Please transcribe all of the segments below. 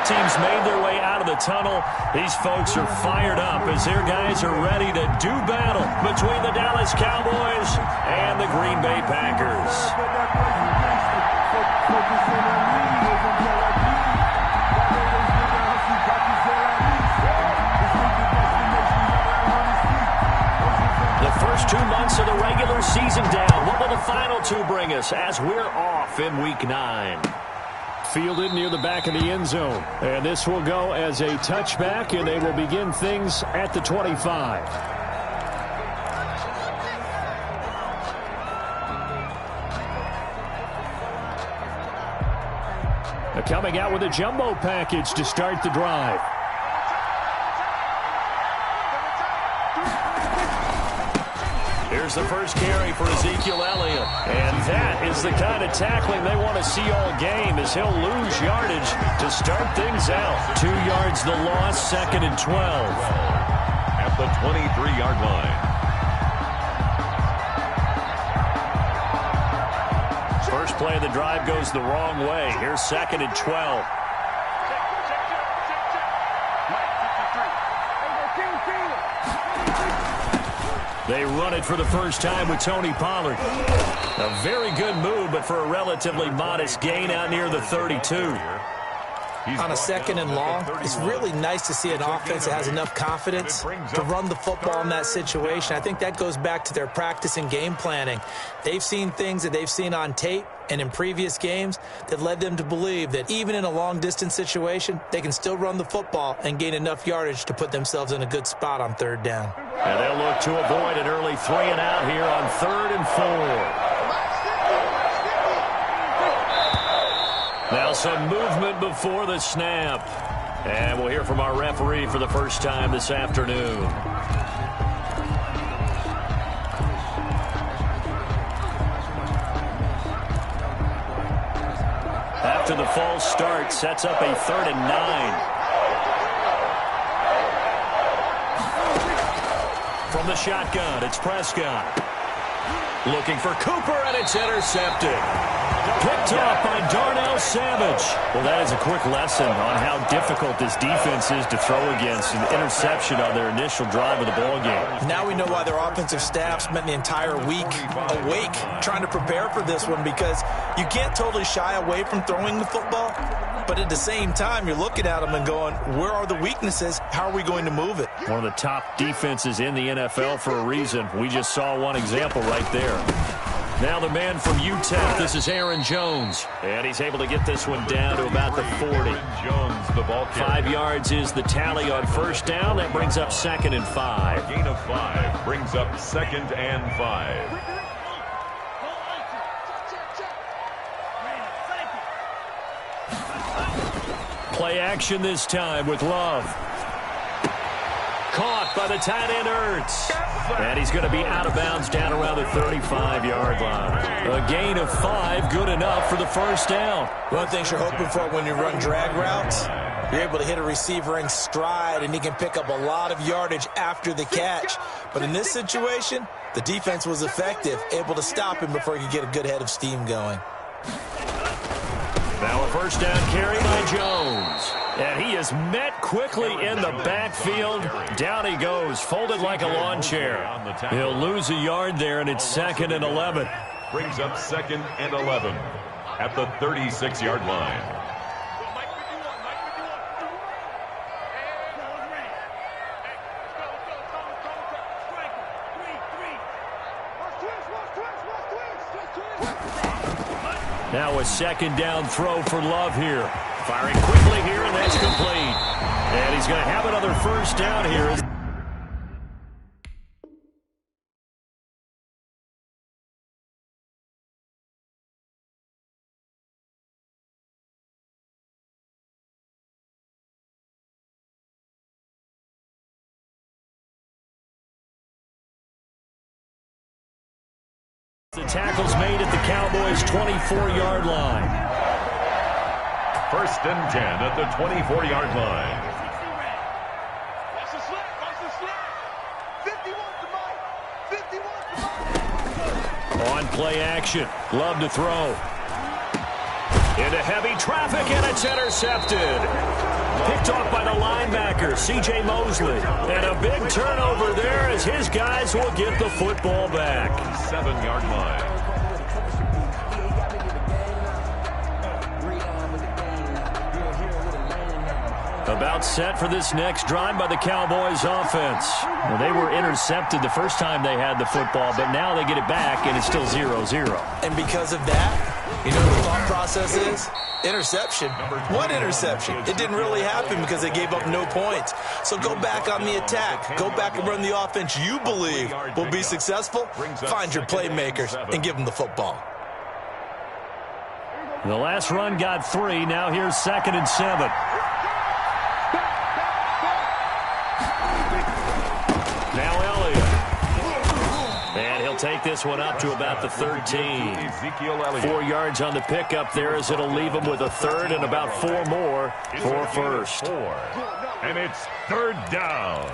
Both teams made their way out of the tunnel. These folks are fired up as their guys are ready to do battle between the Dallas Cowboys and the Green Bay Packers. The first 2 months of the regular season down. What will the final two bring us as we're off in Week 9? Fielded near the back of the end zone. And this will go as a touchback, and they will begin things at the 25. They're coming out with a jumbo package to start the drive. Here's the first carry for Ezekiel Elliott. And that is the kind of tackling they want to see all game as he'll lose yardage to start things out. 2 yards the loss, 2nd and 12. At the 23-yard line. First play of the drive goes the wrong way. Here's 2nd and 12. They run it for the first time with Tony Pollard. A very good move, but for a relatively modest gain out near the 32. On a 2nd and long, it's really nice to see an offense that has enough confidence to run the football in that situation. I think that goes back to their practice and game planning. They've seen things that they've seen on tape and in previous games that led them to believe that even in a long-distance situation, they can still run the football and gain enough yardage to put themselves in a good spot on 3rd down. And they'll look to avoid an early 3-and-out here on 3rd and 4. Now some movement before the snap. And we'll hear from our referee for the first time this afternoon. After the false start, sets up a 3rd and 9. From the shotgun, it's Prescott. Looking for Cooper, and it's intercepted. Picked off by Darnell Savage. Well, that is a quick lesson on how difficult this defense is to throw against. An interception on their initial drive of the ballgame. Now we know why their offensive staff spent the entire week awake trying to prepare for this one, because you can't totally shy away from throwing the football, but at the same time, you're looking at them and going, where are the weaknesses? How are we going to move it? One of the top defenses in the NFL for a reason. We just saw one example right there. Now the man from UTEP, this is Aaron Jones. And he's able to get this one down to about the 40. Jones, the ball carrier. 5 yards is the tally on 1st down. That brings up 2nd and 5. A gain of 5 brings up 2nd and 5. Play action this time with Love. Caught by the tight end Ertz. And he's going to be out of bounds down around the 35-yard line. A gain of 5, good enough for the 1st down. One of the things you're hoping for when you run drag routes, you're able to hit a receiver in stride, and he can pick up a lot of yardage after the catch. But in this situation, the defense was effective, able to stop him before he could get a good head of steam going. Now a 1st down carry by Jones. And he is met quickly in the backfield. Down he goes, folded like a lawn chair. He'll lose a yard there, and it's 2nd and 11. Brings up 2nd and 11 at the 36-yard line. Now a 2nd down throw for Love here. Firing quickly here, and that's complete. And he's going to have another 1st down here. The tackle's made at the Cowboys' 24-yard line. 1st and 10 at the 24-yard line. On play action, Love to throw. Into heavy traffic, and it's intercepted. Picked off by the linebacker, C.J. Mosley. And a big turnover there as his guys will get the football back. 7-yard line. About set for this next drive by the Cowboys offense. Well, they were intercepted the first time they had the football, but now they get it back, and it's still 0-0. And because of that, you know what the thought process is? Interception. What interception? It didn't really happen because they gave up no points. So go back on the attack. Go back and run the offense you believe will be successful. Find your playmakers and give them the football. The last run got 3. Now here's 2nd and 7. Now Elliott. And he'll take this one up to about the 13. 4 yards on the pickup there as it'll leave him with a 3rd and about 4 more for first. And it's 3rd down.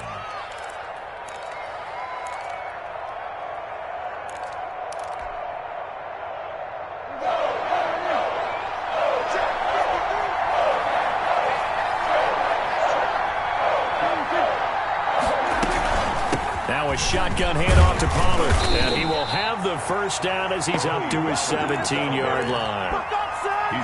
Shotgun handoff to Pollard. And he will have the first down as he's up to his 17-yard line.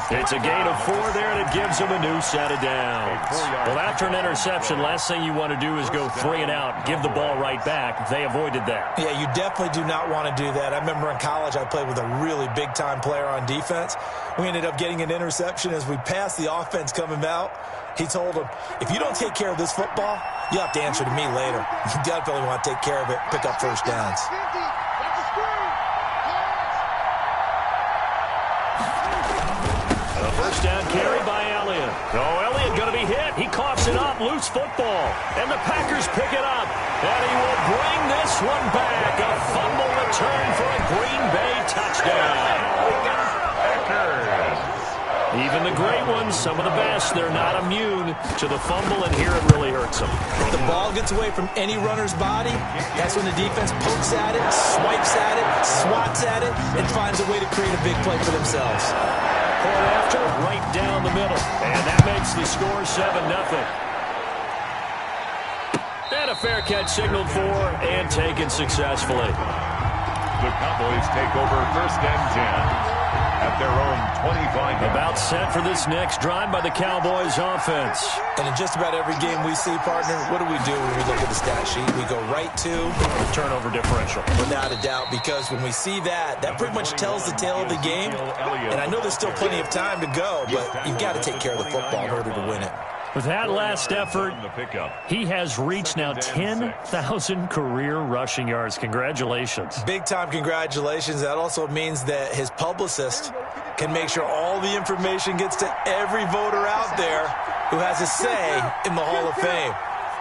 It's a gain of 4 there, and it gives him a new set of downs. Well, after an interception, last thing you want to do is go 3 and out, give the ball right back. They avoided that. Yeah, you definitely do not want to do that. I remember in college I played with a really big-time player on defense. We ended up getting an interception as we passed the offense coming out. He told him, if you don't take care of this football, you have to answer to me later. You definitely want to take care of it, pick up first downs. A first down carry by Elliott. Oh, Elliott going to be hit. He coughs it up, loose football. And the Packers pick it up. And he will bring this one back. A fumble return for a Green Bay touchdown. Even the great ones, some of the best, they're not immune to the fumble, and here it really hurts them. If the ball gets away from any runner's body, that's when the defense pokes at it, swipes at it, swats at it, and finds a way to create a big play for themselves. Point after, right down the middle. And that makes the score 7-0. And a fair catch signaled for and taken successfully. The Cowboys take over 1st and 10. At their own 25. About set for this next drive by the Cowboys offense. And in just about every game we see, partner, what do we do when we look at the stat sheet? We go right to turnover differential. Without a doubt, because when we see that, that pretty much tells the tale of the game. And I know there's still plenty of time to go, but you've got to take care of the football in order to win it. With that last effort, he has reached now 10,000 career rushing yards. Congratulations. Big-time congratulations. That also means that his publicist can make sure all the information gets to every voter out there who has a say in the Hall of Fame.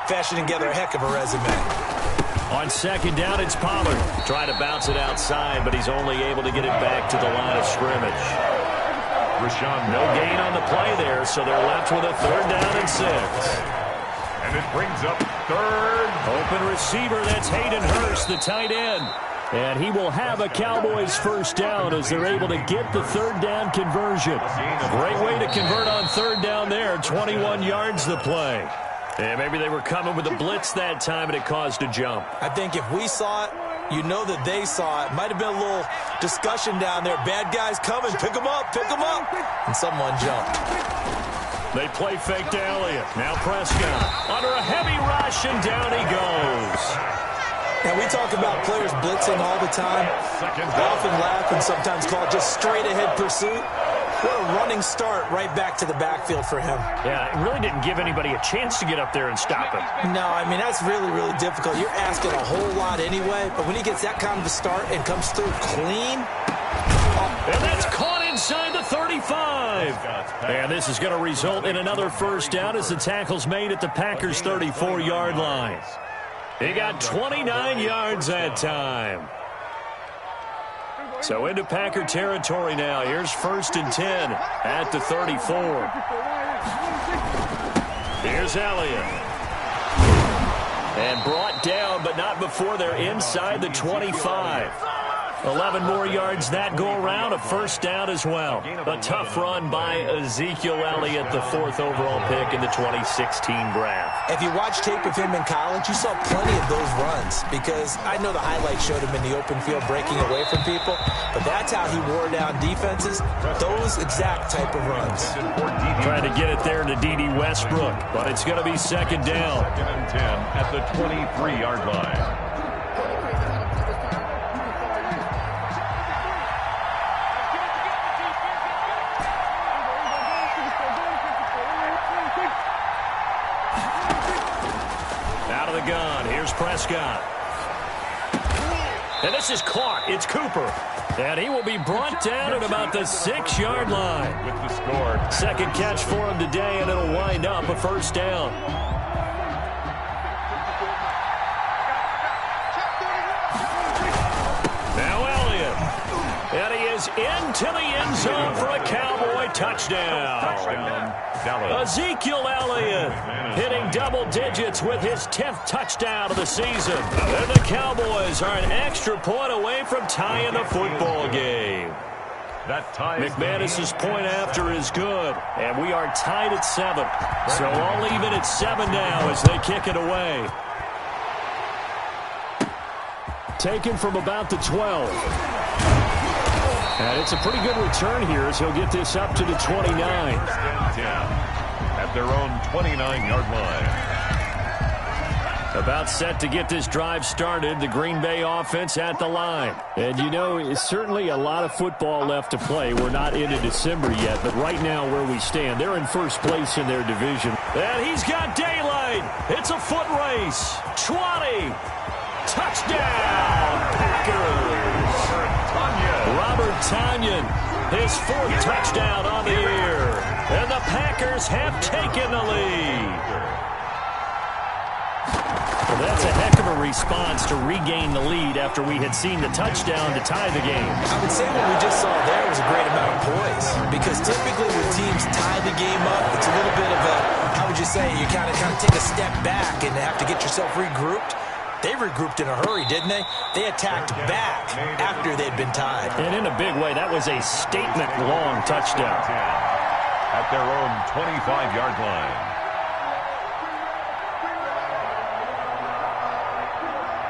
Fashioning together a heck of a resume. On 2nd down, it's Pollard. Trying to bounce it outside, but he's only able to get it back to the line of scrimmage. No gain on the play there, so they're left with a 3rd down and 6. And it brings up 3rd. Open receiver, that's Hayden Hurst, the tight end. And he will have a Cowboys first down as they're able to get the 3rd down conversion. Great way to convert on 3rd down there. 21 yards the play. And maybe they were coming with a blitz that time and it caused a jump. I think if we saw it, you know that they saw it. Might have been a little discussion down there. Bad guys coming. Pick them up. Pick them up. And someone jumped. They play fake to Elliott. Now Prescott under a heavy rush, and down he goes. Now, we talk about players blitzing all the time. I often laugh and sometimes call it just straight-ahead pursuit. What a running start right back to the backfield for him. Yeah, it really didn't give anybody a chance to get up there and stop him. No, I mean, that's really, really difficult. You're asking a whole lot anyway, but when he gets that kind of a start and comes through clean. And that's caught inside the 35. And this is going to result in another first down as the tackle's made at the Packers' 34-yard line. He got 29 yards that time. So into Packer territory now. Here's 1st and 10 at the 34. Here's Elliott. And brought down, but not before they're inside the 25. 11 more yards that go around, a first down as well. A tough run by Ezekiel Elliott, the 4th overall pick in the 2016 draft. If you watch tape of him in college, you saw plenty of those runs, because I know the highlights showed him in the open field breaking away from people, but that's how he wore down defenses, those exact type of runs. Trying to get it there to D.D. Westbrook, but it's going to be second down. 2nd and 10 at the 23-yard line. Gun. Here's Prescott. And this is caught. It's Cooper. And he will be brought down at about the 6-yard line. With the score. Second catch for him today, and it'll wind up a first down. Now Elliott. And he is into the end zone for a Cowboy touchdown. Ezekiel Elliott hitting double digits with his 10th touchdown of the season. And the Cowboys are an extra point away from tying the football game. McManus's point after is good, and we are tied at 7. So all even at 7 now as they kick it away. Taken from about the 12. And it's a pretty good return here as he'll get this up to the 29. At their own 29-yard line. About set to get this drive started, the Green Bay offense at the line. And you know, it's certainly a lot of football left to play. We're not into December yet, but right now where we stand, they're in first place in their division. And he's got daylight. It's a foot race. 20. Touchdown, Packers. Robert Tonyan, his 4th touchdown on the year. And the Packers have taken the lead. Well, that's a heck of a response to regain the lead after we had seen the touchdown to tie the game. I would say what we just saw there was a great amount of poise, because typically when teams tie the game up, it's a little bit of a, how would you say, you kind of take a step back and have to get yourself regrouped. They regrouped in a hurry, didn't they? They attacked back after they'd been tied. And in a big way, that was a statement-long touchdown. At their own 25-yard line.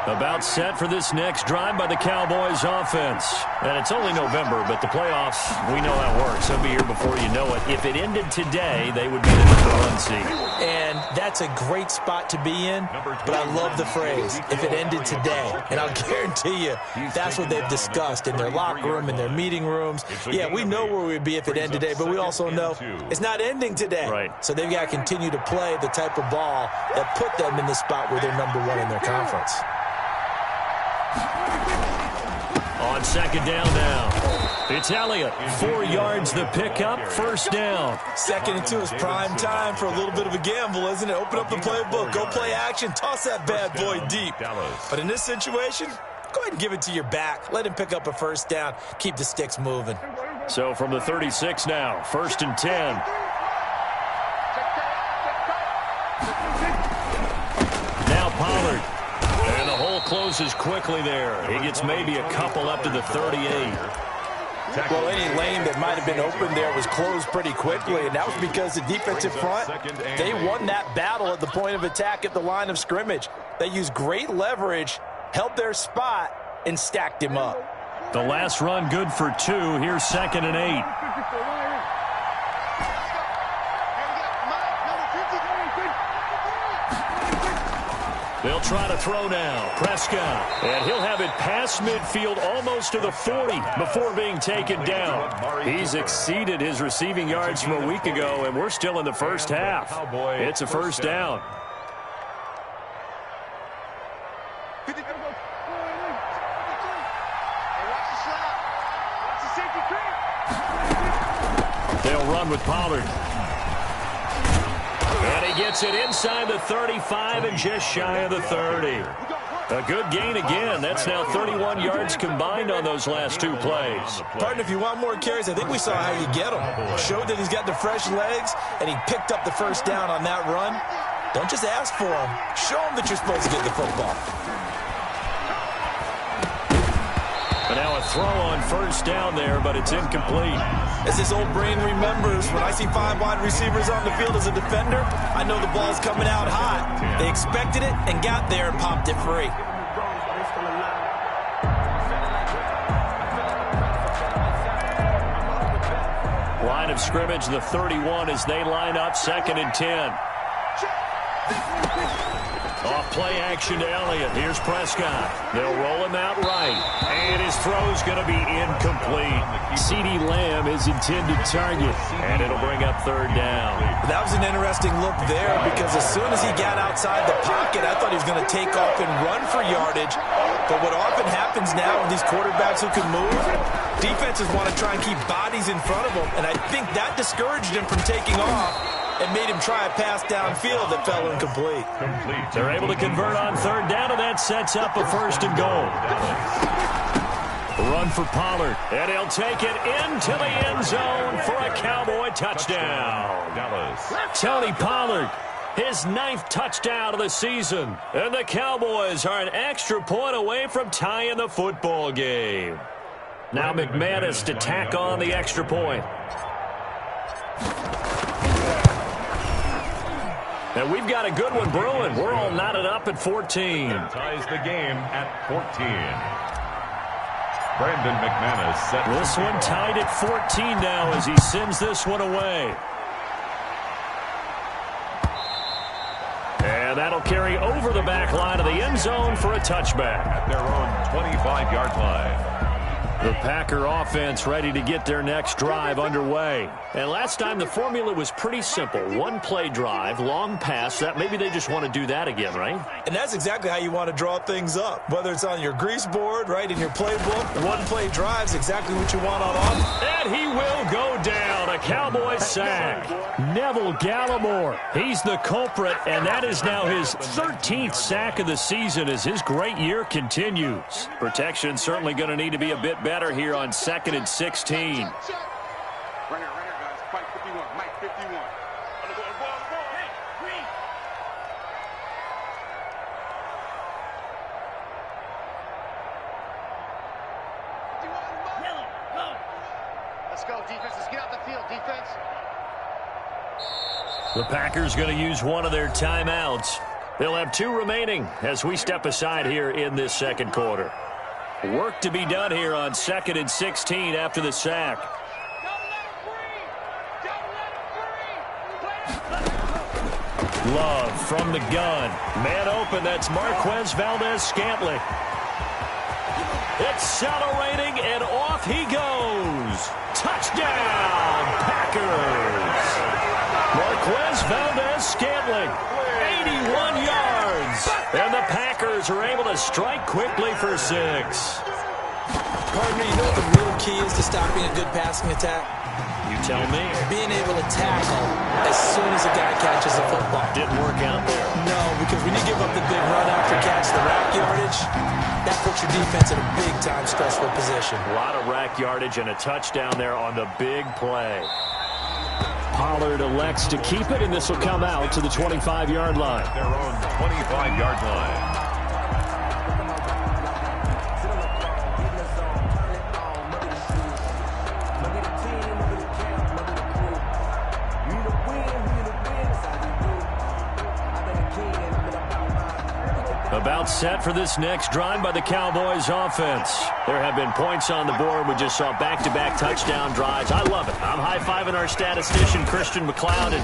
About set for this next drive by the Cowboys offense. And it's only November, but the playoffs, we know how it works. They'll be here before you know it. If it ended today, they would be the #1 seed. And that's a great spot to be in, but I love the phrase, if it ended today. And I'll guarantee you, that's what they've discussed in their locker room, in their meeting rooms. Yeah, we know where we'd be if it ended today, but we also know it's not ending today. Right. So they've got to continue to play the type of ball that put them in the spot where they're #1 in their conference. On second down now. It's Elliott. 4 yards the pickup, first down. 2nd and 2 is prime time for a little bit of a gamble, isn't it? Open up the playbook, go play action, toss that bad boy deep. But in this situation, go ahead and give it to your back. Let him pick up a first down. Keep the sticks moving. So from the 36 now, 1st and 10. Now Pollard. And the hole closes quickly there. He gets maybe a couple up to the 38. Well, any lane that might have been open there was closed pretty quickly, and that was because the defensive front, they won that battle at the point of attack at the line of scrimmage. They used great leverage, held their spot, and stacked him up. The last run good for 2. Here's 2nd and 8. They'll try to throw now. Prescott. And he'll have it past midfield almost to the 40 before being taken down. He's exceeded his receiving yards from a week ago, and we're still in the first half. It's a first down. They'll run with Pollard. And he gets it inside the 35 and just shy of the 30. A good gain again. That's now 31 yards combined on those last 2 plays. Partner, if you want more carries, I think we saw how you get them. Showed that he's got the fresh legs, and he picked up the first down on that run. Don't just ask for them. Show them that you're supposed to get the football. And now a throw on first down there, but it's incomplete. As this old brain remembers, when I see 5 wide receivers on the field as a defender, I know the ball's coming out hot. They expected it and got there and popped it free. Line of scrimmage, the 31 as they line up, 2nd and 10. Off play action to Elliott. Here's Prescott. They'll roll him out right. And his throw's going to be incomplete. CeeDee Lamb is intended target. And it'll bring up 3rd down. That was an interesting look there because as soon as he got outside the pocket, I thought he was going to take off and run for yardage. But what often happens now with these quarterbacks who can move, defenses want to try and keep bodies in front of them. And I think that discouraged him from taking off and made him try a pass downfield that fell incomplete. They're able to convert on 3rd down, and that sets up a 1st and goal. Run for Pollard, and he'll take it into the end zone for a Cowboy touchdown. Tony Pollard, his 9th touchdown of the season, and the Cowboys are an extra point away from tying the football game. Now McManus to tack on the extra point. And we've got a good one brewing. We're all knotted up at 14. Ties the game at 14. Brandon McManus set. This one tied at 14 now as he sends this one away. And that'll carry over the back line of the end zone for a touchback. At their own 25-yard line. The Packer offense ready to get their next drive underway. And last time the formula was pretty simple. 1-play drive, long pass. That maybe they just want to do that again, right? And that's exactly how you want to draw things up. Whether it's on your grease board, right, in your playbook, 1-play drive's exactly what you want on offense. And he will go down. A Cowboy sack. Neville Gallimore. He's the culprit, and that is now his 13th sack of the season as his great year continues. Protection certainly going to need to be a bit better here on 2nd and 16. Let's go, defense. Let's get out the field, defense. The Packers going to use one of their timeouts. They'll have 2 remaining as we step aside here in this 2nd quarter. Work to be done here on 2nd and 16 after the sack. Love from the gun. Man open, that's Marquez Valdez-Scantling. Accelerating, and off he goes. Touchdown, Packers. Marquez Valdez-Scantling, 81 yards. And the Packers are able to strike quickly for 6. Partner, you know what the real key is to stopping a good passing attack? You tell me. Being able to tackle as soon as a guy catches the football. Didn't work out there. No, because when you give up the big run after catch, the rack yardage, that puts your defense in a big-time stressful position. A lot of rack yardage and a touchdown there on the big play. Pollard elects to keep it, and this will come out to the 25-yard line. Their own 25-yard line. About set for this next drive by the Cowboys offense. There have been points on the board. We just saw back-to-back touchdown drives. I love it. I'm high-fiving our statistician, Christian McLeod, and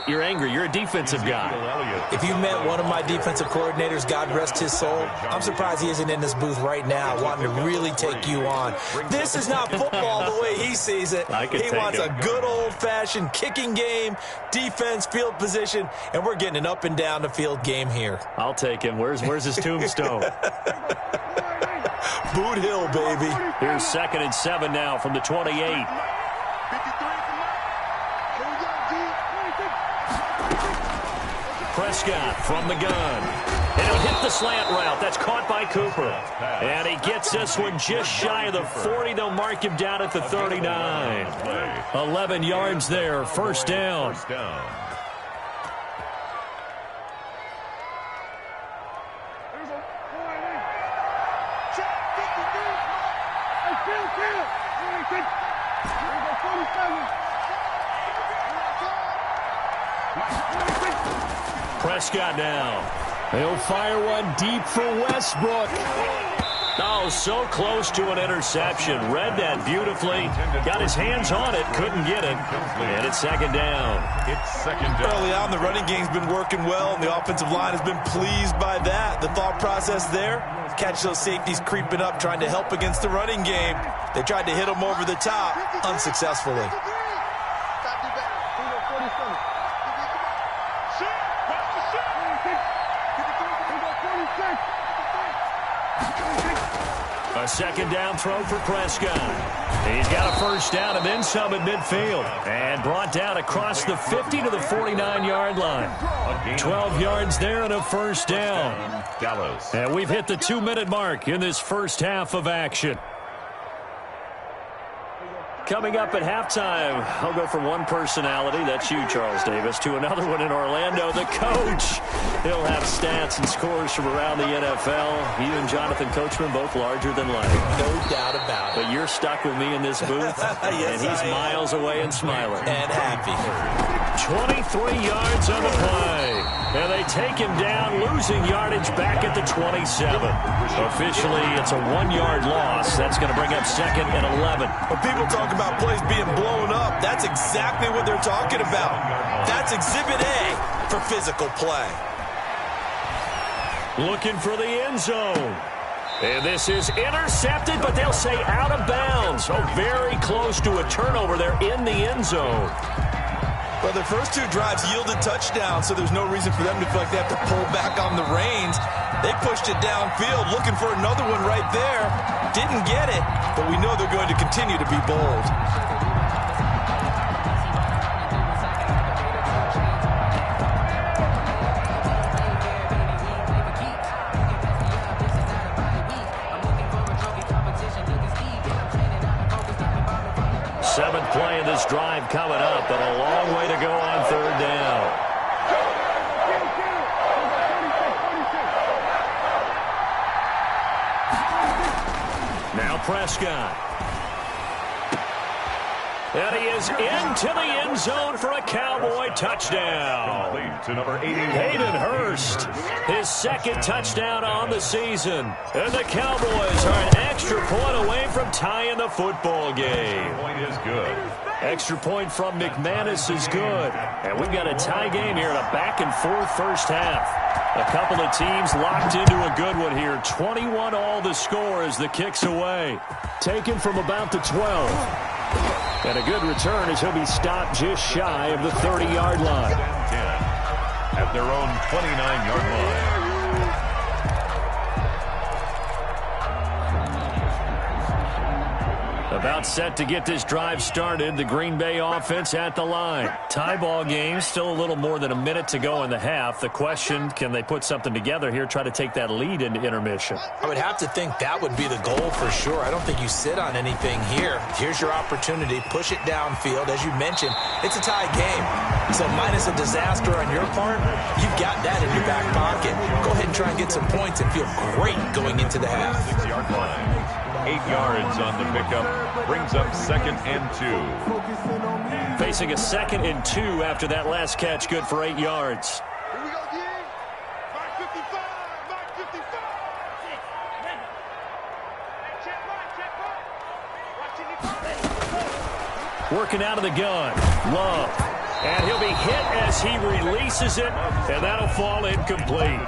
you're angry. You're a defensive guy. If you met one of my defensive coordinators, God rest his soul, I'm surprised he isn't in this booth right now wanting to really take you on. This is not football the way he sees it. He wants a good old-fashioned kicking game, defense, field position, and we're getting an up-and-down-the-field game here. I'll take him. Where's his tombstone? Boot Hill, baby. Here's 2nd and 7 now from the 28. Prescott from the gun. And he'll hit the slant route. That's caught by Cooper. And he gets this one just shy of the 40. They'll mark him down at the 39. 11 yards there. First down. Prescott now. He'll fire one deep for Westbrook. Oh, so close to an interception. Read that beautifully. Got his hands on it. Couldn't get it. And it's second down. It's second down. Early on, the running game's been working well, and the offensive line has been pleased by that. The thought process there, catch those safeties creeping up, trying to help against the running game. They tried to hit them over the top, unsuccessfully. A second down throw for Prescott. He's got a first down and then some at midfield. And brought down across the 50 to the 49-yard line. 12 yards there and a first down. Dallas. And we've hit the 2-minute mark in this first half of action. Coming up at halftime, I'll go from one personality, that's you, Charles Davis, to another one in Orlando, the coach. He'll have stats and scores from around the NFL. You and Jonathan Coachman, both larger than life. No doubt about it. But you're stuck with me in this booth, yes, and he's miles away and smiling. And happy. 23 yards on the play. And they take him down, losing yardage back at the 27. Officially, it's a 1-yard loss. That's going to bring up second and 11. When people talk about plays being blown up, that's exactly what they're talking about. That's Exhibit A for physical play. Looking for the end zone. And this is intercepted, but they'll say out of bounds. Oh, very close to a turnover there in the end zone. Well, their first two drives yielded touchdowns, so there's no reason for them to feel like they have to pull back on the reins. They pushed it downfield, looking for another one right there. Didn't get it, but we know they're going to continue to be bold. Seventh play of this drive coming up, but a long way to go on third down. Now Prescott. And he is into the end zone for a Cowboy touchdown. To number 81. Hayden Hurst, his second touchdown on the season. And the Cowboys are an extra point away from tying the football game. Point is good. Extra point from McManus is good. And we've got a tie game here in a back-and-forth first half. A couple of teams locked into a good one here. 21-all the score as the kick's away. Taken from about the 12. And a good return as he'll be stopped just shy of the 30-yard line. 10 at their own 29-yard line. About set to get this drive started. The Green Bay offense at the line. Tie ball game. Still a little more than a minute to go in the half. The question, can they put something together here, try to take that lead into intermission? I would have to think that would be the goal for sure. I don't think you sit on anything here. Here's your opportunity. Push it downfield. As you mentioned, it's a tie game. So minus a disaster on your part, you've got that in your back pocket. Go ahead and try and get some points and feel great going into the half. 6-yard line. 8 yards on the pickup. Brings up second and 2. Facing a second and 2 after that last catch. Good for 8 yards. Here we go, D. Mark 55. Mark 55. Check right. Working out of the gun. Love. And he'll be hit as he releases it, and that'll fall incomplete.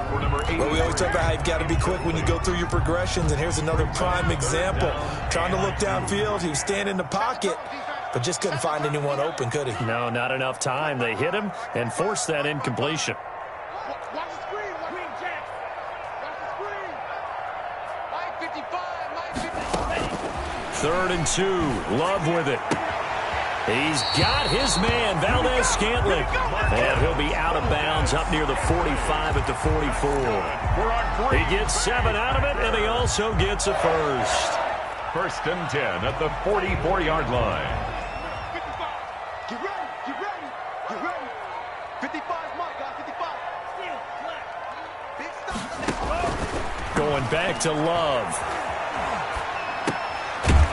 Well, we always talk about how you've got to be quick when you go through your progressions, and here's another prime example. Trying to look downfield, he was standing in the pocket, but just couldn't find anyone open, could he? No, not enough time. They hit him and forced that incompletion. Watch the screen. Watch the screen. Mike 55. Mike 55. 3rd and 2. Love with it. He's got his man, Valdez-Scantling. And he'll be out of bounds up near the 45 at the 44. He gets 7 out of it, and he also gets a first. 1st and 10 at the 44-yard line. 55. Get ready. Get ready. Get ready. 55 is Mike, guys. 55. Big stop. Going back to Love.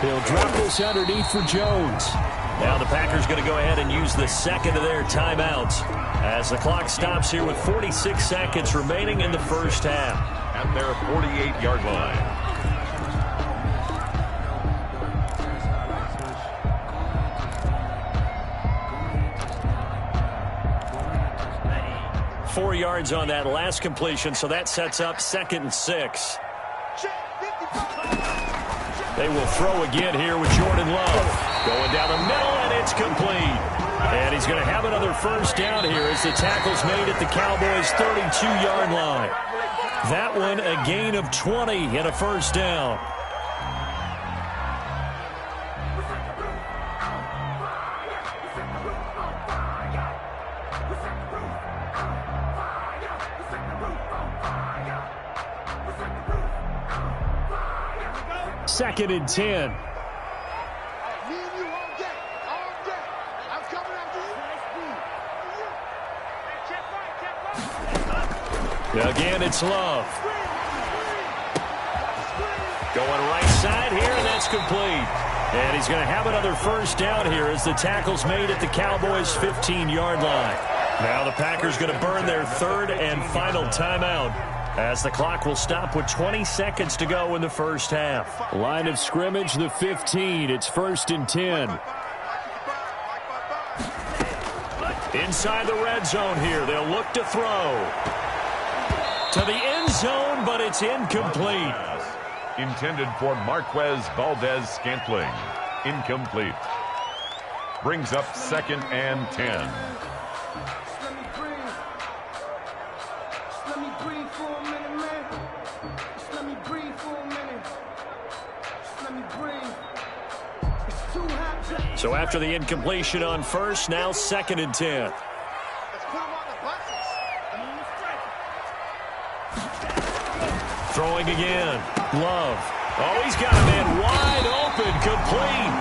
He'll drop this underneath for Jones. Now the Packers going to go ahead and use the second of their timeouts as the clock stops here with 46 seconds remaining in the first half. At their 48-yard line. 4 yards on that last completion, so that sets up 2nd and 6. They will throw again here with Jordan Love. Going down the middle, and it's complete. And he's going to have another first down here as the tackle's made at the Cowboys' 32-yard line. That one a gain of 20 and a first down. Second and 10. Again, it's Love. Going right side here, and that's complete. And he's going to have another first down here as the tackle's made at the Cowboys' 15-yard line. Now the Packers going to burn their third and final timeout as the clock will stop with 20 seconds to go in the first half. Line of scrimmage, the 15. It's 1st and 10. Inside the red zone here. They'll look to throw to the end zone, but it's incomplete. Intended for Marquez Valdez-Scantling. Incomplete. Brings up 2nd and 10. So after the incompletion on first, now 2nd and 10. Throwing again. Love. Oh, he's got a man wide open, complete.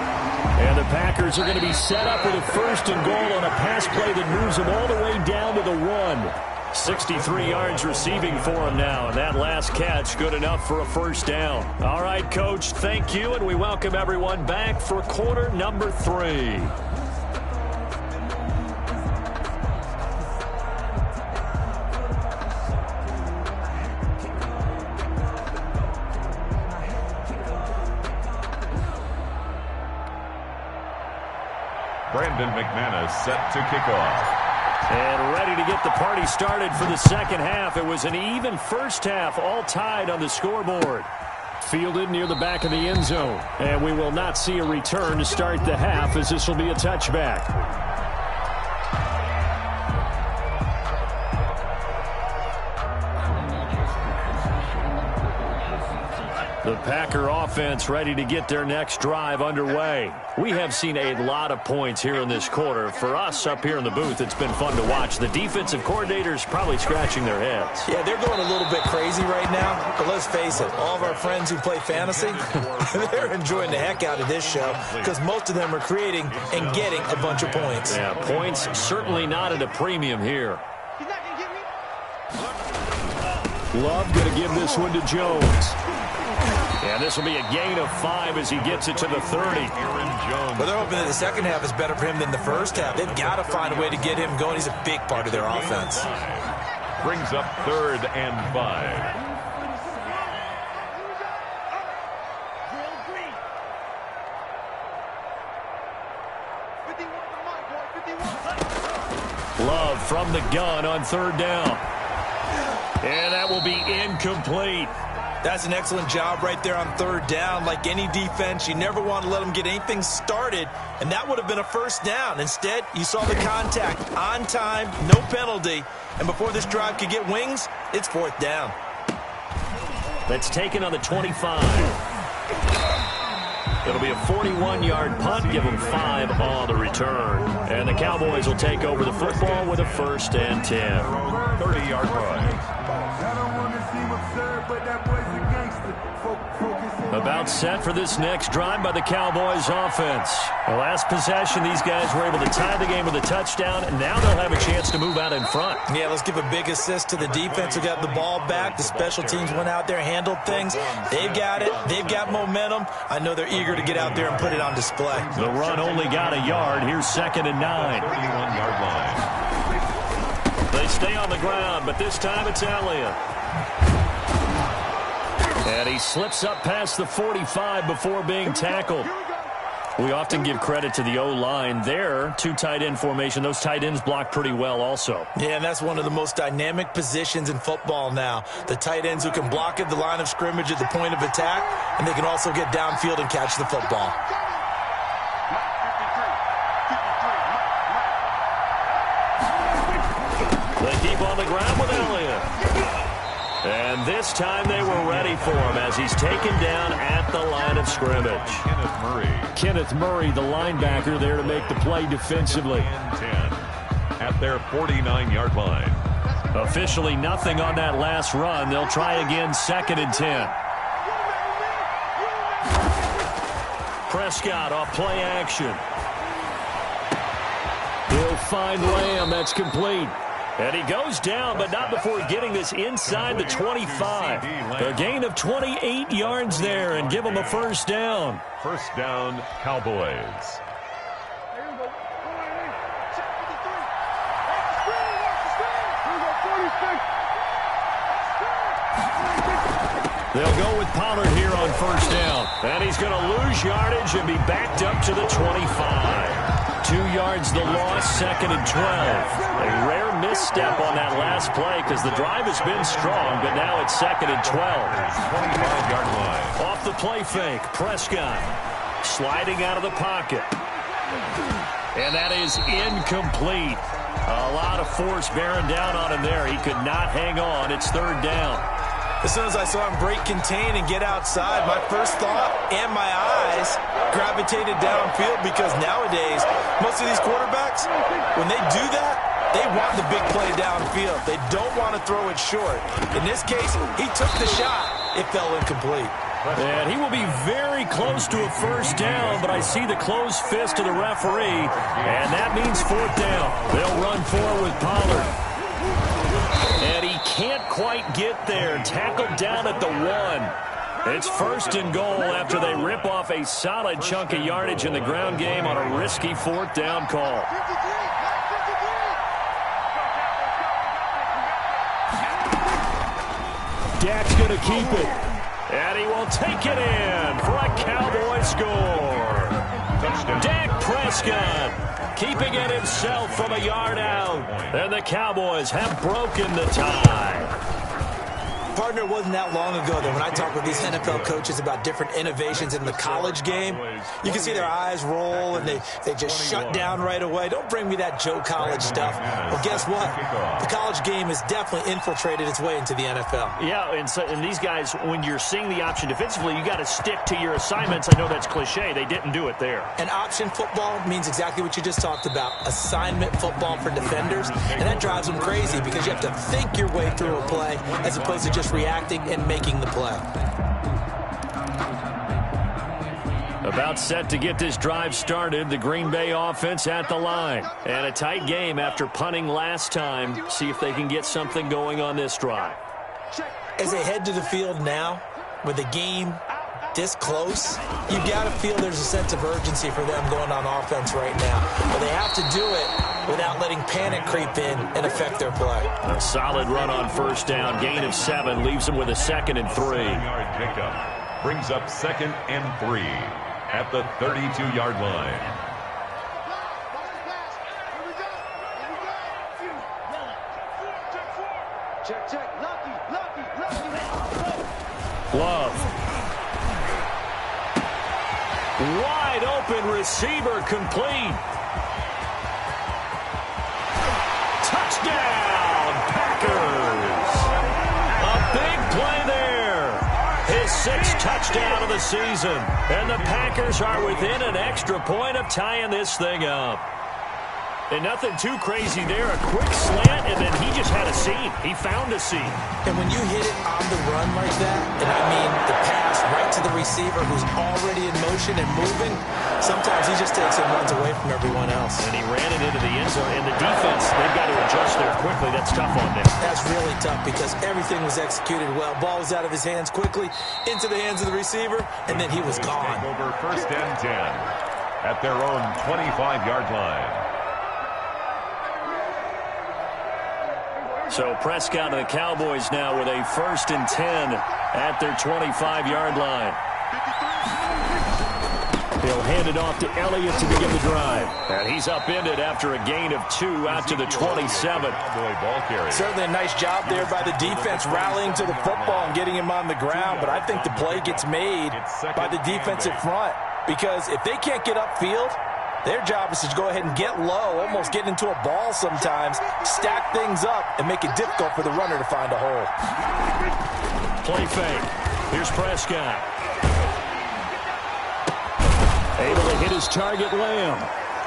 And the Packers are going to be set up with a 1st and goal on a pass play that moves them all the way down to the 1. 63 yards receiving for him now, and that last catch good enough for a first down. All right, Coach, thank you, and we welcome everyone back for quarter number 3. Brandon McManus set to kick off. And ready to get the party started for the second half. It was an even first half, all tied on the scoreboard. Fielded near the back of the end zone. And we will not see a return to start the half, as this will be a touchback. The Packer offense ready to get their next drive underway. We have seen a lot of points here in this quarter. For us up here in the booth, it's been fun to watch. The defensive coordinators probably scratching their heads. Yeah, they're going a little bit crazy right now. But let's face it, all of our friends who play fantasy, they're enjoying the heck out of this show because most of them are creating and getting a bunch of points. Yeah, points certainly not at a premium here. Love going to give this one to Jones. And this will be a gain of 5 as he gets it to the 30. But they're hoping that the second half is better for him than the first half. They've got to find a way to get him going. He's a big part of their offense. Brings up 3rd and 5. Love from the gun on 3rd down. And that will be incomplete. That's an excellent job right there on 3rd down. Like any defense, you never want to let them get anything started, and that would have been a first down. Instead, you saw the contact on time, no penalty, and before this drive could get wings, it's 4th down. That's taken on the 25. It'll be a 41-yard punt, give them 5 on the return. And the Cowboys will take over the football with a 1st and 10. 30-yard run. I don't want to seem absurd, but that boy's a gangster. About set for this next drive by the Cowboys offense. The last possession, these guys were able to tie the game with a touchdown, and now they'll have a chance to move out in front. Yeah, let's give a big assist to the defense who got the ball back. The special teams went out there, handled things. They've got it. They've got momentum. I know they're eager to get out there and put it on display. The run only got a yard. Here's 2nd and 9. 31-yard line. They stay on the ground, but this time it's Elliott. And he slips up past the 45 before being tackled. We often give credit to the O-line there. 2 tight end formation. Those tight ends block pretty well also. Yeah, and that's one of the most dynamic positions in football now. The tight ends who can block at the line of scrimmage at the point of attack, and they can also get downfield and catch the football. They keep on the ground with Elliott. And this time they were ready for him as he's taken down at the line of scrimmage. Kenneth Murray, the linebacker, there to make the play defensively. 10 at their 49-yard line. Officially nothing on that last run. They'll try again 2nd and 10. Prescott off play action. He'll find Lamb. That's complete. And he goes down, but not before getting this inside the 25. A gain of 28 yards there and give him a first down. First down, Cowboys. They'll go with Pollard here on first down. And he's going to lose yardage and be backed up to the 25. 2 yards the loss, 2nd and 12. A rare misstep on that last play because the drive has been strong, but now it's 2nd and 12. 25-yard line. Off the play fake, Prescott sliding out of the pocket. And that is incomplete. A lot of force bearing down on him there. He could not hang on. It's 3rd down. As soon as I saw him break contain and get outside, my first thought and my eyes gravitated downfield because nowadays, most of these quarterbacks, when they do that, they want the big play downfield. They don't want to throw it short. In this case, he took the shot. It fell incomplete. And he will be very close to a first down, but I see the closed fist of the referee, and that means 4th down. They'll run forward with Pollard. And he can't quite get there. Tackled down at the 1. It's 1st and goal after they rip off a solid chunk of yardage in the ground game on a risky 4th down call. Dak's going to keep it. And he will take it in for a Cowboy score. Touchdown. Dak Prescott keeping it himself from a yard out. And the Cowboys have broken the tie. Partner, it wasn't that long ago that when I talk with these NFL coaches about different innovations in the college game, you can see their eyes roll and they just shut down right away. Don't bring me that Joe College stuff. Well, guess what? The college game has definitely infiltrated its way into the NFL. Yeah, and these guys, when you're seeing the option defensively, you got to stick to your assignments. I know that's cliche. They didn't do it there. And option football means exactly what you just talked about, assignment football for defenders. And that drives them crazy because you have to think your way through a play as opposed to just reacting and making the play. About set to get this drive started, the Green Bay offense at the line. And a tight game after punting last time. See if they can get something going on this drive. As they head to the field now, with the game this close, you've got to feel there's a sense of urgency for them going on offense right now. But they have to do it without letting panic creep in and affect their play. A solid run on first down. Gain of 7 leaves them with a 2nd and 3. 7-yard pickup brings up 2nd and 3 at the 32-yard line. Check. Lucky. Love. Wide open receiver complete. Touchdown, Packers. A big play there. His 6th touchdown of the season. And the Packers are within an extra point of tying this thing up. And nothing too crazy there. A quick slant, and then he just had a seam. He found a seam. And when you hit it on the run like that, and I mean the pass right to the receiver who's already in motion and moving, sometimes he just takes and runs away from everyone else. And he ran it into the end zone. And the defense, they've got to adjust there quickly. That's tough on them. That's really tough because everything was executed well. Ball was out of his hands quickly, into the hands of the receiver, and then he was gone. Over 1st and 10 at their own 25-yard line. So Prescott and the Cowboys now with a 1st and 10 at their 25-yard line. He'll hand it off to Elliott to begin the drive. And he's upended after a gain of 2 out to the 27. Certainly a nice job there by the defense rallying to the football and getting him on the ground. But I think the play gets made by the defensive front. Because if they can't get upfield, their job is to go ahead and get low, almost get into a ball sometimes, stack things up, and make it difficult for the runner to find a hole. Play fake. Here's Prescott. Able to hit his target, Lamb.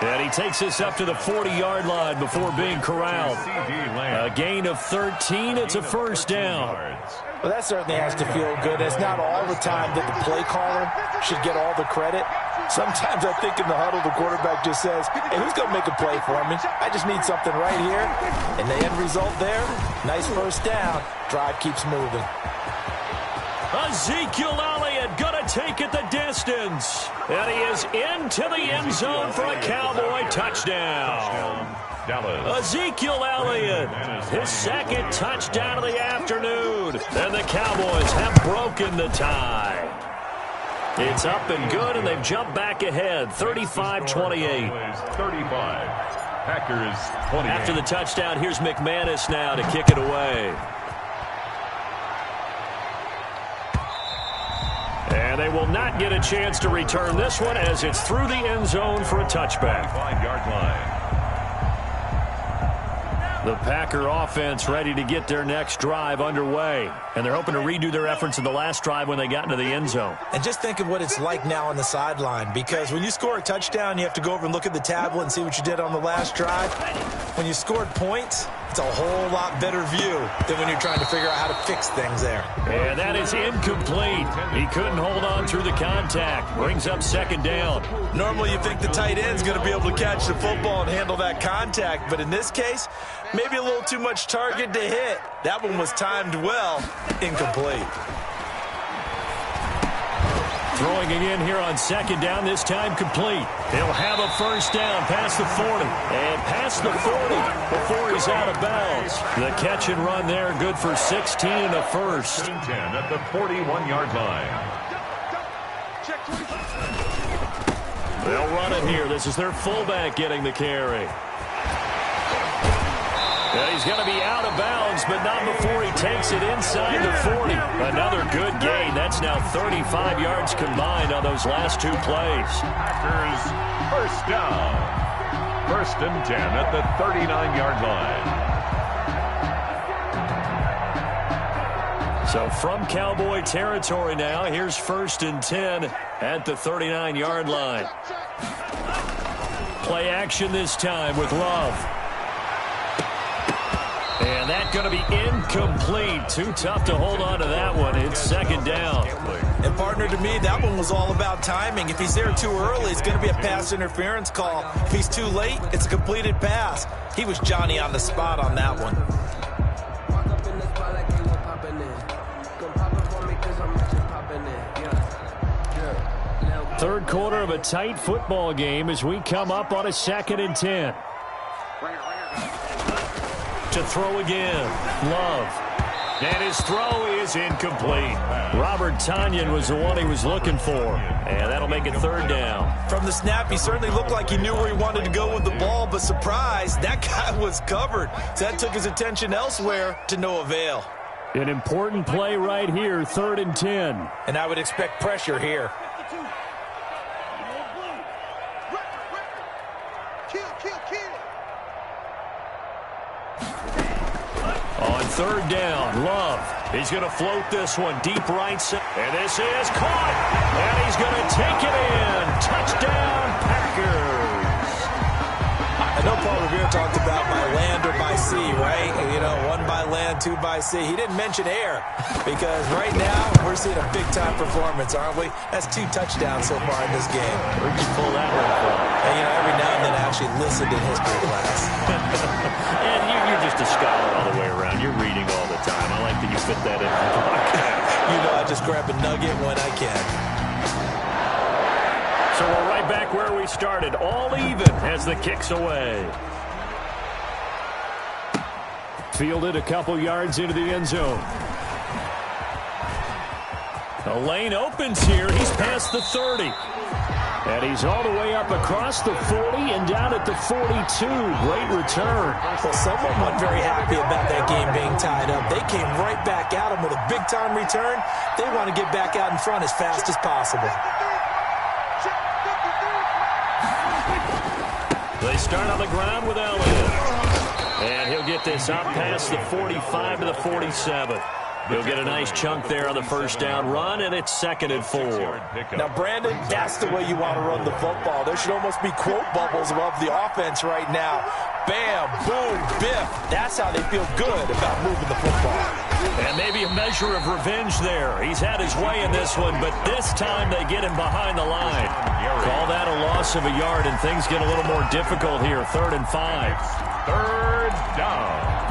And he takes this up to the 40-yard line before being corralled. A gain of 13. It's a 1st down. Well, that certainly has to feel good. It's not all the time that the play caller should get all the credit. Sometimes I think in the huddle, the quarterback just says, hey, who's going to make a play for me? I just need something right here. And the end result there, nice 1st down. Drive keeps moving. Ezekiel Elliott going to take it the distance. And he is into the end zone for a Cowboy touchdown. Ezekiel Elliott, his 2nd touchdown of the afternoon. And the Cowboys have broken the tie. It's up and good, and they've jumped back ahead, 35-28. 35. Packers 28. After the touchdown, here's McManus now to kick it away. And they will not get a chance to return this one as it's through the end zone for a touchback. 5-yard line. The Packer offense ready to get their next drive underway. And they're hoping to redo their efforts in the last drive when they got into the end zone. And just think of what it's like now on the sideline, because when you score a touchdown, you have to go over and look at the tablet and see what you did on the last drive. When you scored points, it's a whole lot better view than when you're trying to figure out how to fix things there. And that is incomplete. He couldn't hold on through the contact. Brings up 2nd down. Normally you think the tight end's going to be able to catch the football and handle that contact, but in this case, maybe a little too much target to hit. That one was timed well. Incomplete. Throwing again here on 2nd down, this time complete. He'll have a 1st down past the 40. And past the 40 before he's out of bounds. The catch and run there, good for 16 and a 1st. 10 at the 41-yard line. They'll run it here. This is their fullback getting the carry. And he's going to be out of bounds, but not before he takes it inside the 40. Another good gain. That's now 35 yards combined on those last 2 plays. Packers 1st down. 1st and 10 at the 39-yard line. So from Cowboy territory now, here's 1st and 10 at the 39-yard line. Play action this time with Love. And that's going to be incomplete. Too tough to hold on to that one. It's 2nd down. And partner, to me, that one was all about timing. If he's there too early, it's going to be a pass interference call. If he's too late, it's a completed pass. He was Johnny on the spot on that one. Third quarter of a tight football game as we come up on a 2nd and 10. To throw again. Love. And his throw is incomplete. Robert Tonyan was the one he was looking for. And that'll make it 3rd down. From the snap, he certainly looked like he knew where he wanted to go with the ball, but surprise, that guy was covered. So that took his attention elsewhere to no avail. An important play right here, 3rd and 10. And I would expect pressure here. On 3rd down, Love. He's going to float this one deep right side. And this is caught. And he's going to take it in. Touchdown, Packers. I know Paul Revere talked about by land or by sea, right? You know, 1 by land, 2 by sea. He didn't mention air because right now we're seeing a big-time performance, aren't we? That's 2 touchdowns so far in this game. Where'd you pull that one from? And, you know, every now and then I actually listened in history class. And you're just a scholar all the way around. You're reading all the time. I like that you fit that in the podcast. You know, I just grab a nugget when I can. So we're right back where we started, all even as the kick's away. Fielded a couple yards into the end zone. The lane opens here. He's past the 30. And he's all the way up across the 40 and down at the 42. Great return. Well, someone wasn't very happy about that game being tied up. They came right back at him with a big-time return. They want to get back out in front as fast as possible. They start on the ground with Elliott. And he'll get this up past the 45 to the 47. He'll get a nice chunk there on the first down run, and it's 2nd and 4. Now, Brandon, that's the way you want to run the football. There should almost be quote bubbles above the offense right now. Bam, boom, biff. That's how they feel good about moving the football. And maybe a measure of revenge there. He's had his way in this one, but this time they get him behind the line. Call that a loss of a yard, and things get a little more difficult here. 3rd and 5. 3rd down.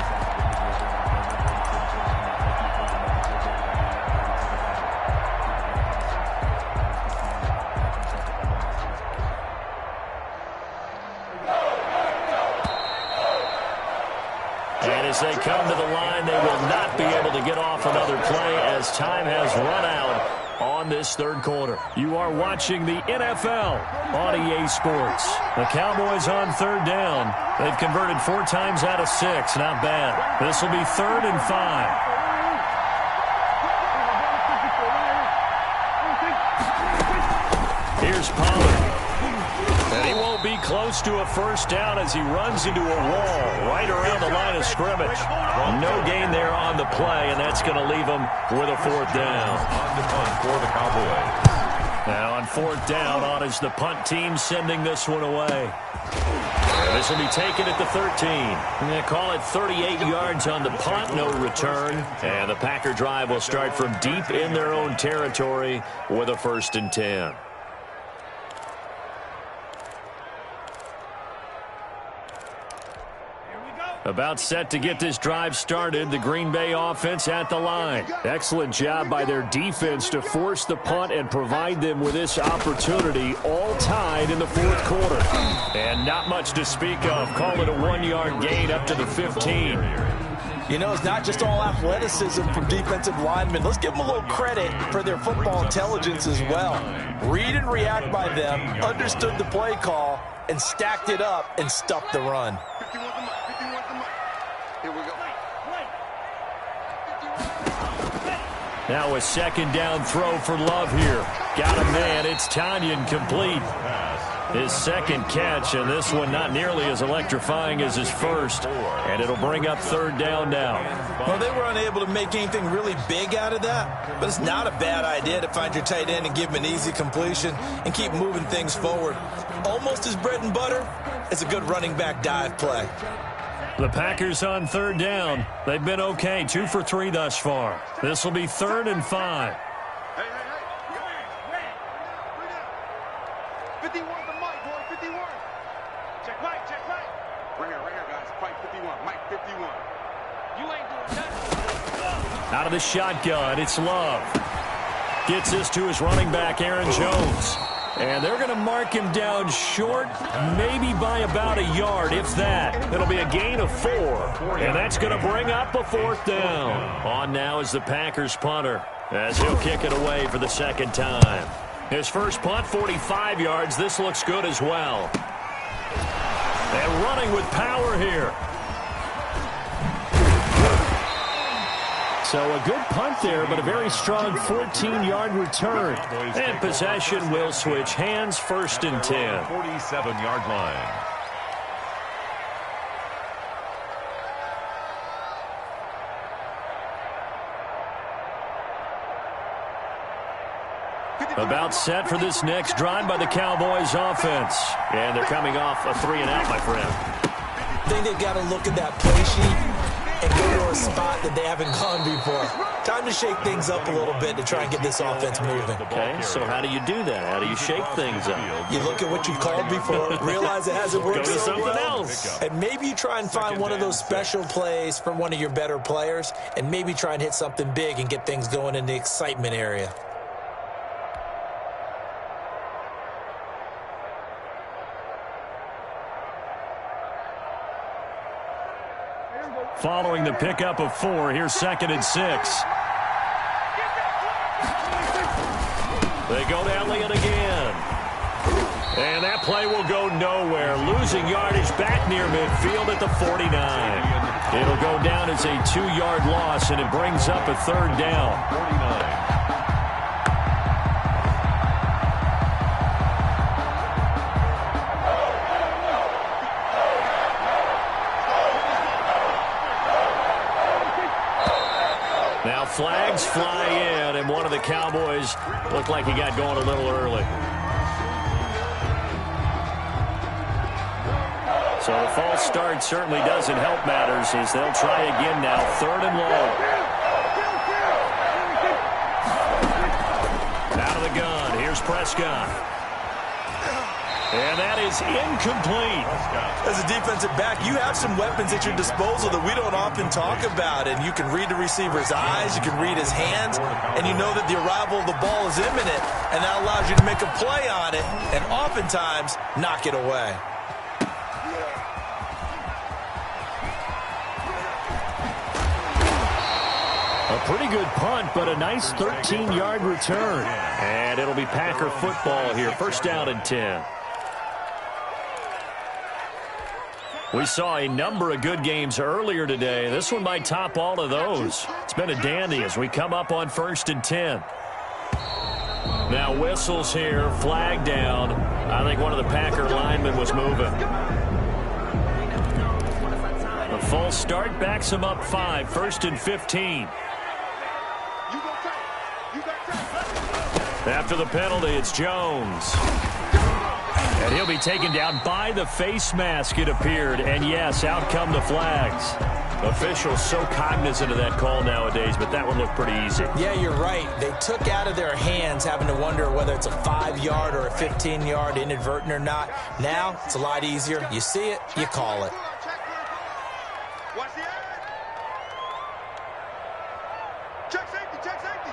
And as they come to the line, they will not be able to get off another play as time has run out on this 3rd quarter. You are watching the NFL on EA Sports. The Cowboys on 3rd down. They've converted 4 times out of 6. Not bad. This will be 3rd and 5. Here's Pollard. And he won't be close to a first down as he runs into a wall right around the line of scrimmage. No gain there on the play, and that's going to leave him with a 4th down. On the punt for the Cowboys. Now on 4th down, on is the punt team sending this one away. And this will be taken at the 13. And they call it 38 yards on the punt, no return. And the Packer drive will start from deep in their own territory with a 1st and 10. About set to get this drive started, the Green Bay offense at the line. Excellent job by their defense to force the punt and provide them with this opportunity, all tied in the 4th quarter. And not much to speak of. Call it a 1-yard gain up to the 15. You know, it's not just all athleticism from defensive linemen. Let's give them a little credit for their football intelligence as well. Read and react by them, understood the play call, and stacked it up and stuffed the run. Now a 2nd down throw for Love here. Got a man. It's Tanyan complete. His 2nd catch, and this one not nearly as electrifying as his first. And it'll bring up 3rd down now. Well, they were unable to make anything really big out of that, but it's not a bad idea to find your tight end and give him an easy completion and keep moving things forward. Almost as bread and butter as a good running back dive play. The Packers on 3rd down. They've been okay, 2 for 3 thus far. This will be 3rd and 5. Hey. 51 the mic, boy, 51. Check mic. Right here, guys. Fight 51. Mike 51. You ain't doing nothing. Out of the shotgun, it's Love. Gets this to his running back, Aaron Jones. And they're going to mark him down short, maybe by about a yard, if that. It'll be a gain of 4. And that's going to bring up a 4th down. On now is the Packers punter, as he'll kick it away for the 2nd time. His first punt, 45 yards. This looks good as well. And running with power here. So a good punt there, but a very strong 14-yard return. And possession will switch hands, 1st and 10. 47-yard line. About set for this next drive by the Cowboys offense. And they're coming off a 3-and-out, my friend. I think they've got to look at that play sheet and go to a spot that they haven't gone before. Time to shake things up a little bit to try and get this offense moving. Okay, so how do you do that? How do you shake things up? You look at what you've called before, realize it hasn't worked Go to so something well, else. and maybe you try and find one of those special plays from one of your better players, and maybe try and hit something big and get things going in the excitement area. Following the pickup of 4, here's 2nd and 6. They go to Elliott again. And that play will go nowhere. Losing yardage back near midfield at the 49. It'll go down as a 2-yard loss, and it brings up a 3rd down. 49. Now flags fly in, and one of the Cowboys looked like he got going a little early. So the false start certainly doesn't help matters as they'll try again now, 3rd and long. Out of the gun, here's Prescott. And that is incomplete. As a defensive back, you have some weapons at your disposal that we don't often talk about. And you can read the receiver's eyes, you can read his hands, and you know that the arrival of the ball is imminent, and that allows you to make a play on it and oftentimes knock it away. A pretty good punt, but a nice 13-yard return. And it'll be Packer football here, 1st down and 10. We saw a number of good games earlier today. This one might top all of those. It's been a dandy as we come up on 1st and 10. Now whistles here, flag down. I think one of the Packer linemen was moving. A false start backs him up 5, 1st and 15. After the penalty, it's Jones. And he'll be taken down by the face mask, it appeared. And yes, out come the flags. Officials so cognizant of that call nowadays, but that one looked pretty easy. Yeah, you're right. They took out of their hands having to wonder whether it's a 5-yard or a 15-yard inadvertent or not. Now, it's a lot easier. You see it, you call it. Watch the edge. Check safety, check safety.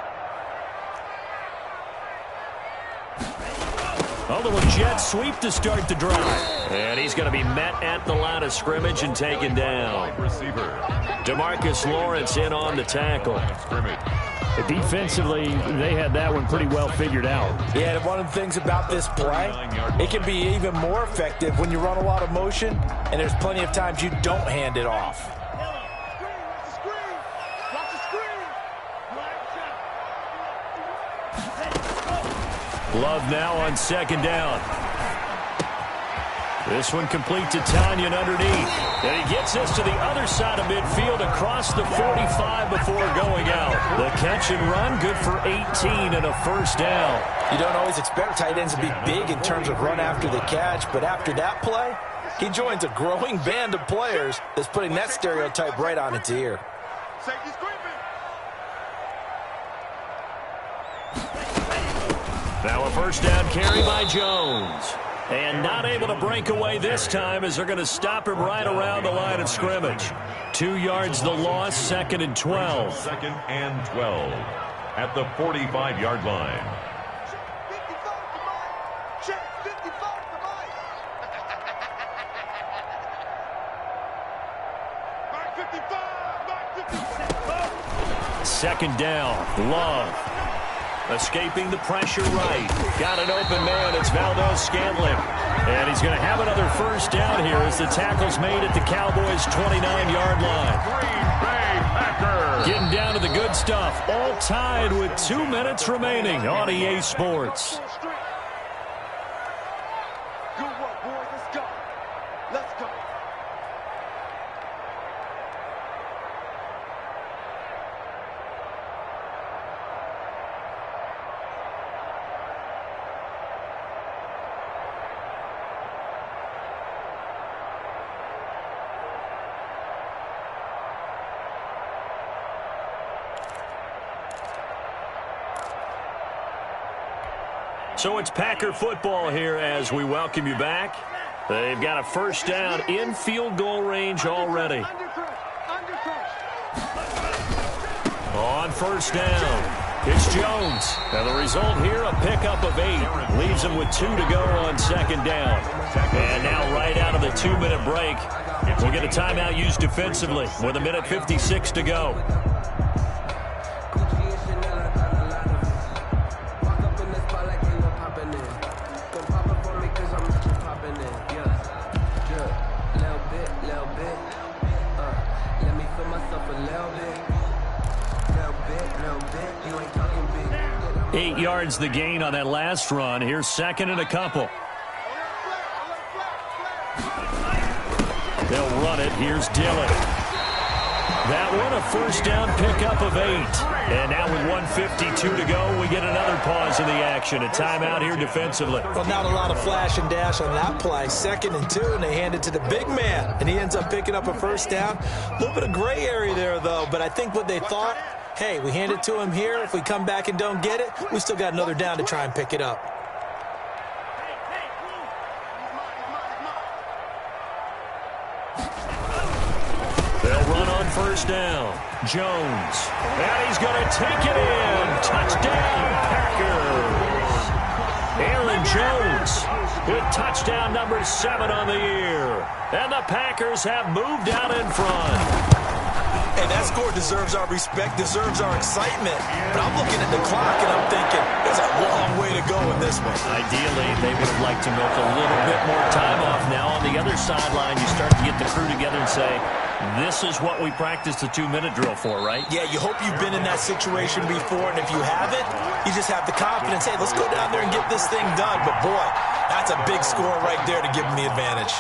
A little jet sweep to start the drive. And he's going to be met at the line of scrimmage and taken down. Receiver. DeMarcus Lawrence in on the tackle. Defensively, they had that one pretty well figured out. Yeah, and one of the things about this play, it can be even more effective when you run a lot of motion, and there's plenty of times you don't hand it off. Love now on 2nd down. This one complete to Tanyan underneath. And he gets this to the other side of midfield across the 45 before going out. The catch and run, good for 18 and a 1st down. You don't always expect tight ends to be big in terms of run after the catch, but after that play, he joins a growing band of players that's putting that stereotype right on its ear. Safety's creeping. Now a 1st down carry by Jones. And not able to break away this time as they're going to stop him right around the line of scrimmage. 2 yards the loss, 2nd and 12. 2nd and 12 at the 45-yard line. Check 55 to Mike. Mike 55, Mike 55. 2nd down, Love. Escaping the pressure right. Got an open man. It's Valdez-Scantling. And he's going to have another 1st down here as the tackle's made at the Cowboys' 29-yard line. Green Bay Packers. Getting down to the good stuff. All tied with 2 minutes remaining on EA Sports. Good work, boys. Let's go. Let's go. So it's Packer football here as we welcome you back. They've got a first down in field goal range already. On first down, it's Jones. And the result here, a pickup of 8. Leaves him with 2 to go on second down. And now right out of the 2-minute break, we'll get a timeout used defensively with 1:56 to go. Eight yards the gain on that last run. Here's second and a couple. They'll run it. Here's Dillon. That one, a first down pickup of 8. And now with 1:52 to go, we get another pause in the action. A timeout here defensively. Well, not a lot of flash and dash on that play. 2nd and 2, and they hand it to the big man. And he ends up picking up a first down. A little bit of gray area there, though. But I think what they thought, hey, we hand it to him here. If we come back and don't get it, we still got another down to try and pick it up. They'll run on first down. Jones. And he's going to take it in. Touchdown, Packers. Aaron Jones with touchdown number 7 on the year. And the Packers have moved out in front. Hey, that score deserves our respect, deserves our excitement. But I'm looking at the clock, and I'm thinking there's a long way to go in this one. Ideally, they would have liked to milk a little bit more time off. Now on the other sideline, you start to get the crew together and say, this is what we practiced the 2-minute drill for, right? Yeah, you hope you've been in that situation before, and if you haven't, you just have the confidence, hey, let's go down there and get this thing done. But, boy, that's a big score right there to give them the advantage.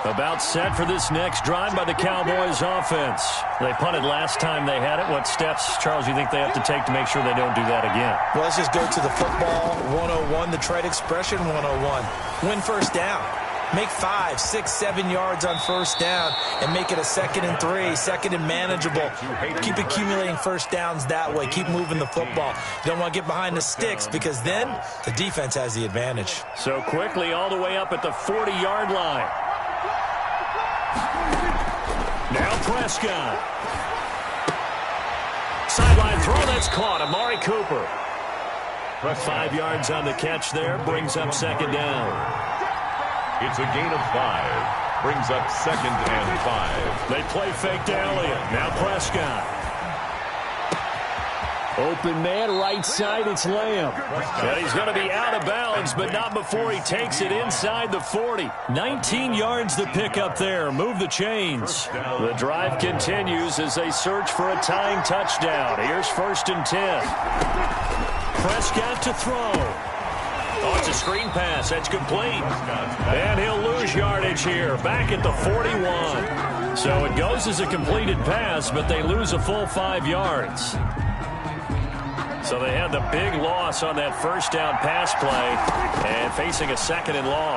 About set for this next drive by the Cowboys offense. They punted last time they had it. What steps, Charles, you think they have to take to make sure they don't do that again? Well, let's just go to the football 101, the trade expression 101. Win first down. Make 5, 6, 7 yards on first down and make it a 2nd and 3, 2nd and manageable. Keep accumulating first downs that way. Keep moving the football. You don't want to get behind the sticks because then the defense has the advantage. So quickly all the way up at the 40-yard line. Now Prescott. Sideline throw that's caught. Amari Cooper. 5 yards on the catch there. Brings up second down. It's a gain of 5. Brings up 2nd and 5. They play fake to Elliott. Now Prescott. Open man, right side, it's Lamb. And he's going to be out of bounds, but not before he takes it inside the 40. 19 yards to pick up there. Move the chains. The drive continues as they search for a tying touchdown. Here's 1st and 10. Prescott to throw. Oh, it's a screen pass. That's complete. And he'll lose yardage here. Back at the 41. So it goes as a completed pass, but they lose a full 5 yards. So they had the big loss on that first down pass play and facing a 2nd and long.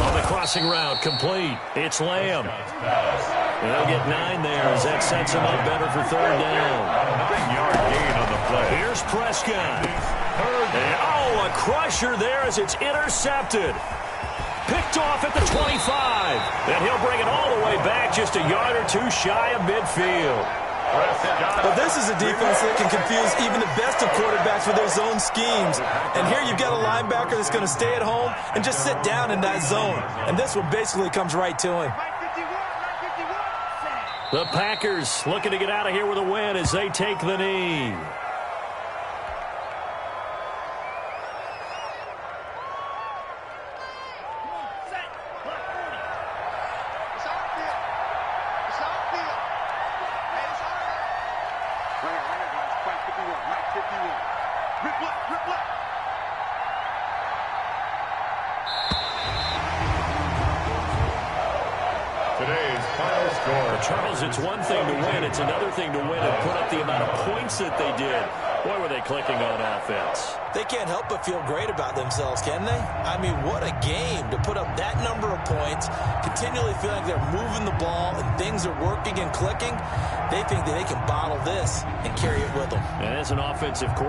On the crossing route, complete. It's Lamb. They'll get 9 there as that sets him up better for 3rd down. 9-yard gain on the play. Here's Prescott. And, oh, a crusher there as it's intercepted. Picked off at the 25. And he'll bring it all the way back just a yard or 2 shy of midfield. But this is a defense that can confuse even the best of quarterbacks with their zone schemes. And here you've got a linebacker that's going to stay at home and just sit down in that zone. And this one basically comes right to him. The Packers looking to get out of here with a win as they take the knee. Charles, it's one thing to win. It's another thing to win and put up the amount of points that they did. Boy, were they clicking on offense. They can't help but feel great about themselves, can they? I mean, what a game to put up that number of points, continually feeling like they're moving the ball and things are working and clicking. They think that they can bottle this and carry it with them. And as an offensive coordinator,